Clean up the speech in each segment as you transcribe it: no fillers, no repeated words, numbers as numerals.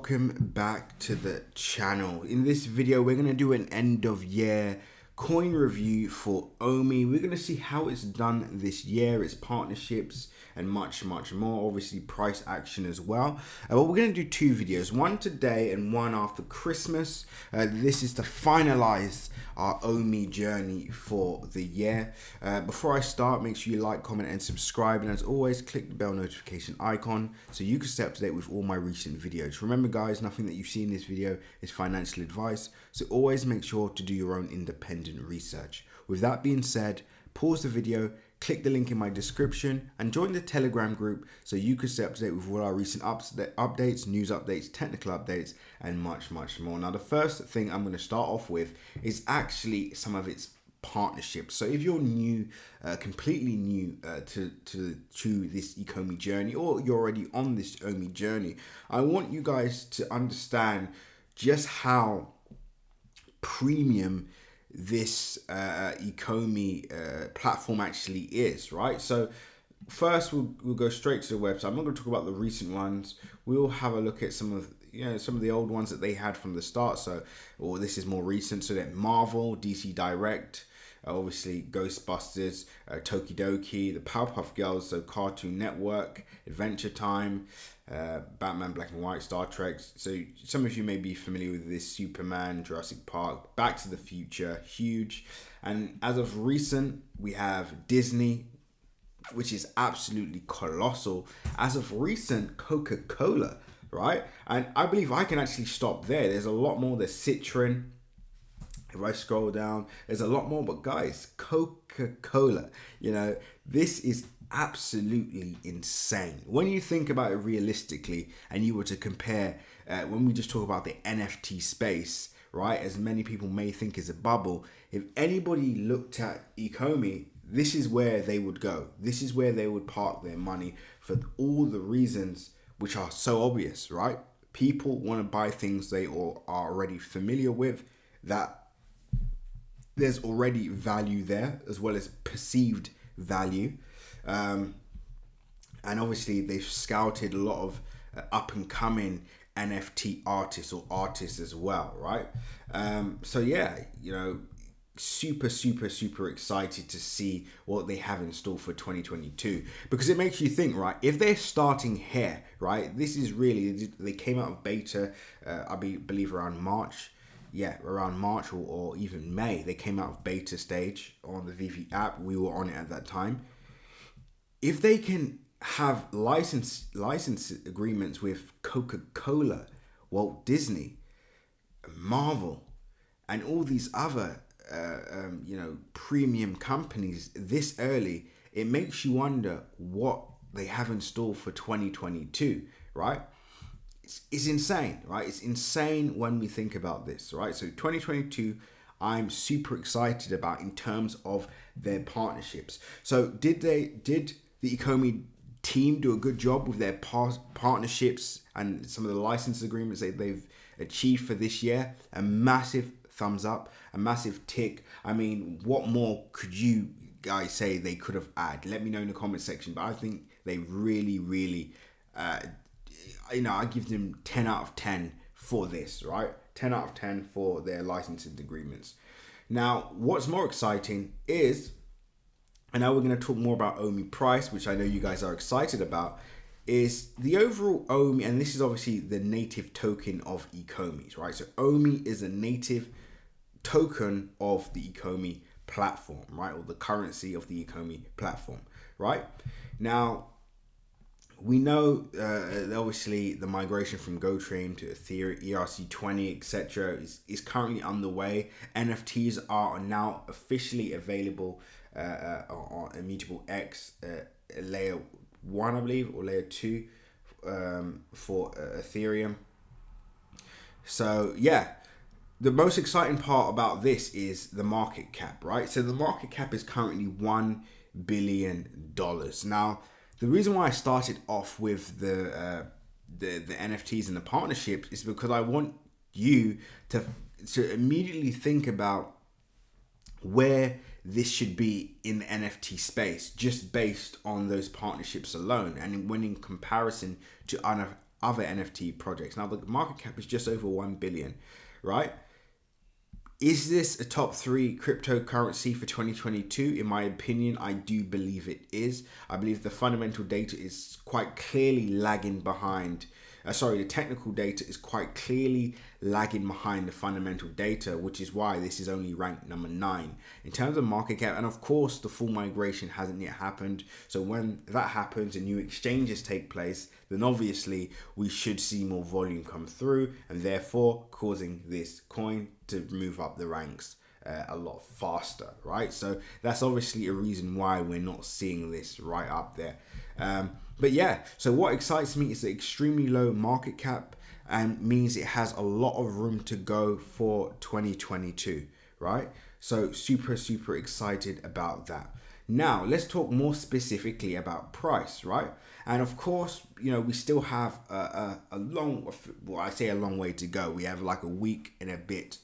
welcome back to the channel. In this video we're going to do an end of year coin review for OMI. We're going to see how it's done this year, its partnerships and much more, obviously price action as well. But we're going to do two videos, one today and one after Christmas. This is to finalize our OMI journey for the year. Before I start, make sure you like, comment and subscribe, and as always click the bell notification icon so you can stay up to date with all my recent videos. Remember guys, nothing that you see in this video is financial advice, so always make sure to do your own independent research. With that being said, pause the video, click the link in my description and join the Telegram group so you can stay up to date with all our recent updates, news updates, technical updates and much more. Now the first thing I'm going to start off with is actually some of its partnerships. So if you're new, completely new to this ECOMI journey, or you're already on this OMI journey, I want you guys to understand just how premium this ECOMI platform actually is, right? So first we'll go straight to the website. I'm not going to talk about the recent ones. We'll have a look at some of the old ones that they had from the start. So, or this is more recent. So that Marvel, DC Direct, obviously Ghostbusters, Tokidoki, the Powerpuff Girls, so Cartoon Network, Adventure Time, Batman Black and White, Star Trek. So some of you may be familiar with this, Superman, Jurassic Park, Back to the Future, huge. And as of recent, we have Disney, which is absolutely colossal. As of recent, Coca-Cola, right? And I believe I can actually stop there. There's a lot more. There's Citron. If I scroll down, there's a lot more, but guys, Coca-Cola, this is absolutely insane. When you think about it realistically, and you were to compare, when we just talk about the NFT space, right, as many people may think is a bubble, if anybody looked at ECOMI, this is where they would go. This is where they would park their money for all the reasons which are so obvious, right? People want to buy things they are already familiar with, that there's already value there, as well as perceived value. And obviously they've scouted a lot of up and coming NFT artists or artists as well, right? So yeah, super excited to see what they have in store for 2022, because it makes you think, right? If they're starting here, right, this is really, they came out of beta, I believe around March. Yeah, around March or even May, they came out of beta stage on the VV app. We were on it at that time. If they can have license agreements with Coca-Cola, Walt Disney, Marvel, and all these other premium companies this early, it makes you wonder what they have in store for 2022, right? It's insane, right? It's insane when we think about this, right? So 2022, I'm super excited about in terms of their partnerships. So did the ECOMI team do a good job with their partnerships and some of the license agreements that they've achieved for this year? A massive thumbs up, a massive tick. I mean, what more could you guys say they could have added? Let me know in the comment section. But I think they really I give them 10 out of 10 for this, right? 10 out of 10 for their licensing agreements. Now, what's more exciting is, and now we're going to talk more about OMI price, which I know you guys are excited about, is the overall OMI, and this is obviously the native token of ECOMIs, right? So OMI is a native token of the ECOMI platform, right? Or the currency of the ECOMI platform, right? Now, we know obviously the migration from GoTrain to Ethereum, ERC20, etc. is currently underway. NFTs are now officially available on Immutable X layer 1, I believe, or layer 2 for Ethereum. So yeah, the most exciting part about this is the market cap, right? So the market cap is currently $1 billion. Now, the reason why I started off with the NFTs and the partnerships is because I want you to immediately think about where this should be in the NFT space, just based on those partnerships alone, and when in comparison to other NFT projects. Now the market cap is just over 1 billion, right? Is this a top 3 cryptocurrency for 2022? In my opinion, I do believe it is. I believe the fundamental data is quite clearly lagging behind. The technical data is quite clearly lagging behind the fundamental data, which is why this is only ranked number 9 in terms of market cap. And of course, the full migration hasn't yet happened. So when that happens and new exchanges take place, then obviously we should see more volume come through, and therefore causing this coin to move up the ranks a lot faster, right? So that's obviously a reason why we're not seeing this right up there. But yeah, so what excites me is the extremely low market cap, and means it has a lot of room to go for 2022, right? So super excited about that. Now let's talk more specifically about price, right? And of course, we still have a long, well, I say a long way to go. We have like a week and a bit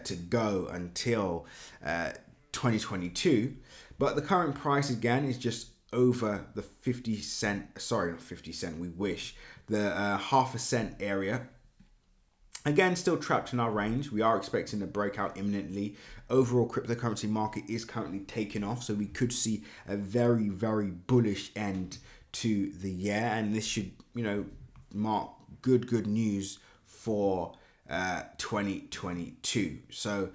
to go until 2022, but the current price again is just over the 50 cent, sorry, not 50 cent, we wish, the half a cent area. Again, still trapped in our range. We are expecting a breakout imminently. Overall cryptocurrency market is currently taking off, so we could see a very bullish end to the year, and this should mark good news for 2022. So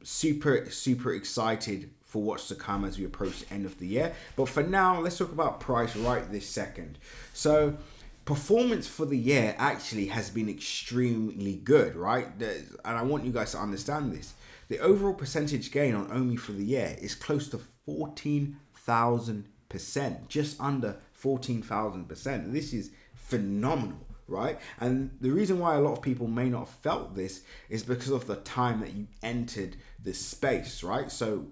super excited for what's to come as we approach the end of the year. But for now, let's talk about price right this second. So performance for the year actually has been extremely good, right? And I want you guys to understand this. The overall percentage gain on OMI for the year is close to 14,000%, just under 14,000%. This is phenomenal, right? And the reason why a lot of people may not have felt this is because of the time that you entered the space, right? So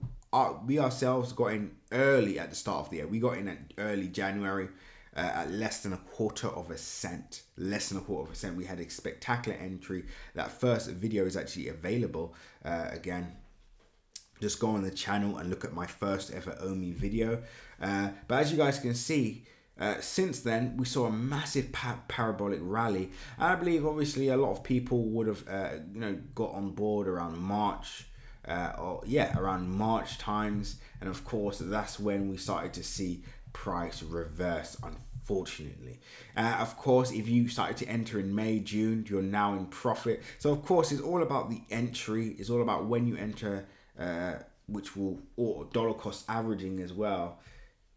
we ourselves got in early at the start of the year. We got in at early January at less than a quarter of a cent. We had a spectacular entry. That first video is actually available. Again, just go on the channel and look at my first ever OMI video. But as you guys can see, since then, we saw a massive parabolic rally. And I believe, obviously, a lot of people would have, got on board around March, around March times. And of course, that's when we started to see price reverse, unfortunately. Of course, if you started to enter in May, June, you're now in profit. So, of course, it's all about the entry. It's all about when you enter, which will, or dollar cost averaging as well.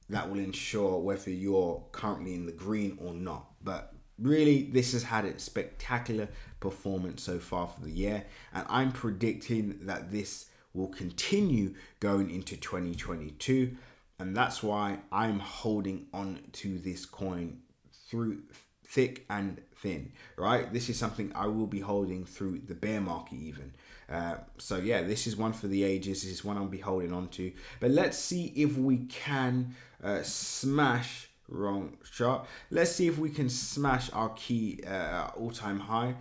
That will ensure whether you're currently in the green or not. But really, this has had a spectacular performance so far for the year. And I'm predicting that this will continue going into 2022. And that's why I'm holding on to this coin through thick and thin, right? This is something I will be holding through the bear market even. So yeah, this is one for the ages. This is one I'll be holding on to. But let's see if we can smash, wrong chart. Let's see if we can smash our key all-time high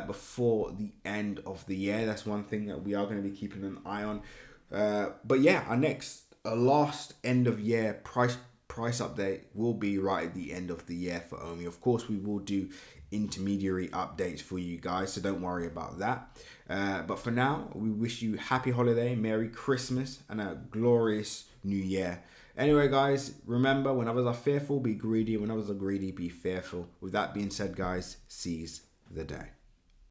before the end of the year. That's one thing that we are going to be keeping an eye on. But yeah, our last end of year price update will be right at the end of the year for OMI. Of course, we will do intermediary updates for you guys, so don't worry about that. But for now, we wish you happy holiday, Merry Christmas, and a glorious new year. Anyway, guys, remember, when others are fearful, be greedy. When others are greedy, be fearful. With that being said, guys, seize the day.